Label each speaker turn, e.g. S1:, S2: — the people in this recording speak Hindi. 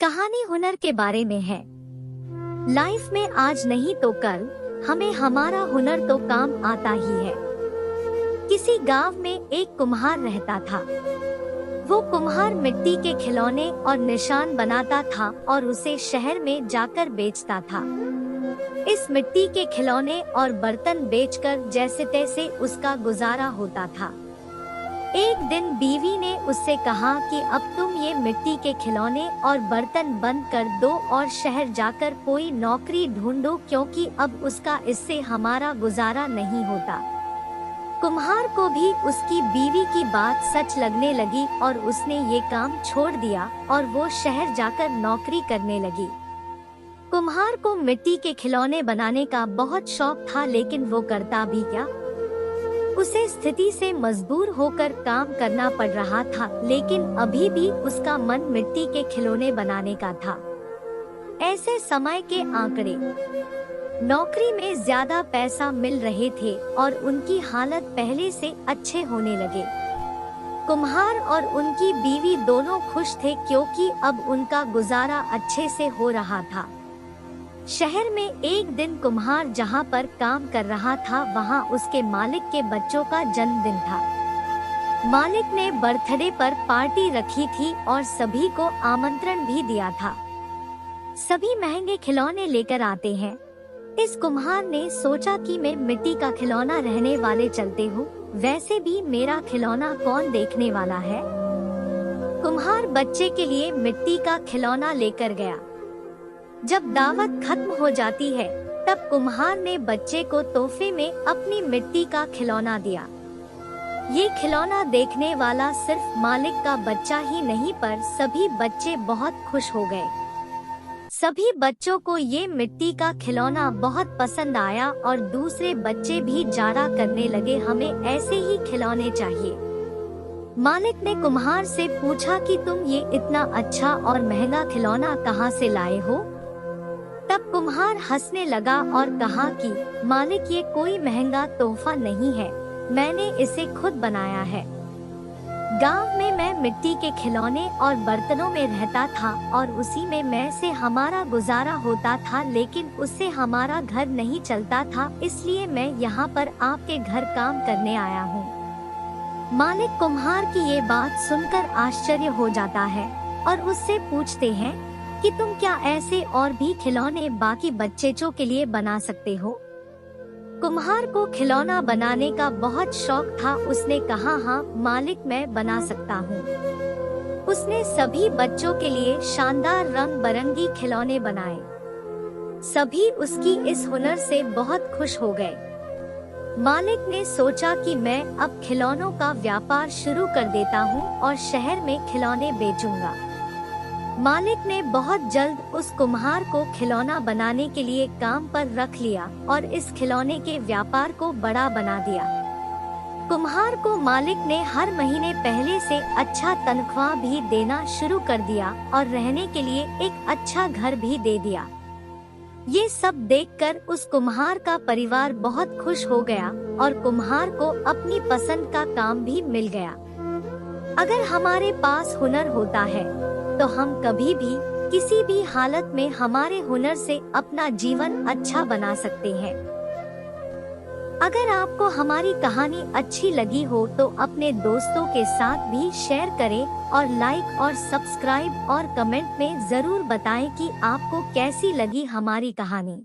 S1: कहानी हुनर के बारे में है। लाइफ में आज नहीं तो कल हमें हमारा हुनर तो काम आता ही है। किसी गांव में एक कुम्हार रहता था। वो कुम्हार मिट्टी के खिलौने और निशान बनाता था और उसे शहर में जाकर बेचता था। इस मिट्टी के खिलौने और बर्तन बेचकर जैसे तैसे उसका गुजारा होता था। एक दिन बीवी ने उससे कहा कि अब तुम ये मिट्टी के खिलौने और बर्तन बंद कर दो और शहर जाकर कोई नौकरी ढूंढो, क्योंकि अब उसका इससे हमारा गुजारा नहीं होता। कुम्हार को भी उसकी बीवी की बात सच लगने लगी और उसने ये काम छोड़ दिया और वो शहर जाकर नौकरी करने लगी। कुम्हार को मिट्टी के खिलौने बनाने का बहुत शौक था, लेकिन वो करता भी क्या। उसे स्थिति से मजबूर होकर काम करना पड़ रहा था, लेकिन अभी भी उसका मन मिट्टी के खिलौने बनाने का था। ऐसे समय के आंकड़े, नौकरी में ज्यादा पैसा मिल रहे थे और उनकी हालत पहले से अच्छे होने लगे। कुम्हार और उनकी बीवी दोनों खुश थे, क्योंकि अब उनका गुजारा अच्छे से हो रहा था। शहर में एक दिन कुम्हार जहाँ पर काम कर रहा था, वहाँ उसके मालिक के बच्चों का जन्मदिन था। मालिक ने बर्थडे पर पार्टी रखी थी और सभी को आमंत्रण भी दिया था। सभी महंगे खिलौने लेकर आते हैं। इस कुम्हार ने सोचा कि मैं मिट्टी का खिलौना रहने वाले चलते हूँ, वैसे भी मेरा खिलौना कौन देखने वाला है। कुम्हार बच्चे के लिए मिट्टी का खिलौना लेकर गया। जब दावत खत्म हो जाती है, तब कुम्हार ने बच्चे को तोहफे में अपनी मिट्टी का खिलौना दिया। ये खिलौना देखने वाला सिर्फ मालिक का बच्चा ही नहीं, पर सभी बच्चे बहुत खुश हो गए। सभी बच्चों को ये मिट्टी का खिलौना बहुत पसंद आया और दूसरे बच्चे भी जारा करने लगे, हमें ऐसे ही खिलौने चाहिए। मालिक ने कुम्हार से पूछा कि तुम ये इतना अच्छा और महंगा खिलौना कहाँ से लाए हो। तब कुम्हार हंसने लगा और कहा कि मालिक, ये कोई महंगा तोहफा नहीं है, मैंने इसे खुद बनाया है। गांव में मैं मिट्टी के खिलौने और बर्तनों में रहता था और उसी में से हमारा गुजारा होता था, लेकिन उससे हमारा घर नहीं चलता था, इसलिए मैं यहाँ पर आपके घर काम करने आया हूँ। मालिक कुम्हार की ये बात सुनकर आश्चर्य हो जाता है और उससे पूछते हैं कि तुम क्या ऐसे और भी खिलौने बाकी बच्चों के लिए बना सकते हो। कुम्हार को खिलौना बनाने का बहुत शौक था। उसने कहा, हाँ मालिक, मैं बना सकता हूँ। उसने सभी बच्चों के लिए शानदार रंग बिरंगी खिलौने बनाए। सभी उसकी इस हुनर से बहुत खुश हो गए। मालिक ने सोचा कि मैं अब खिलौनों का व्यापार शुरू कर देता हूँ और शहर में खिलौने बेचूंगा। मालिक ने बहुत जल्द उस कुम्हार को खिलौना बनाने के लिए काम पर रख लिया और इस खिलौने के व्यापार को बड़ा बना दिया। कुम्हार को मालिक ने हर महीने पहले से अच्छा तनख्वाह भी देना शुरू कर दिया और रहने के लिए एक अच्छा घर भी दे दिया। ये सब देखकर उस कुम्हार का परिवार बहुत खुश हो गया और कुम्हार को अपनी पसंद का काम भी मिल गया। अगर हमारे पास हुनर होता है तो हम कभी भी किसी भी हालत में हमारे हुनर से अपना जीवन अच्छा बना सकते हैं। अगर आपको हमारी कहानी अच्छी लगी हो तो अपने दोस्तों के साथ भी शेयर करें और लाइक और सब्सक्राइब और कमेंट में जरूर बताएं कि आपको कैसी लगी हमारी कहानी।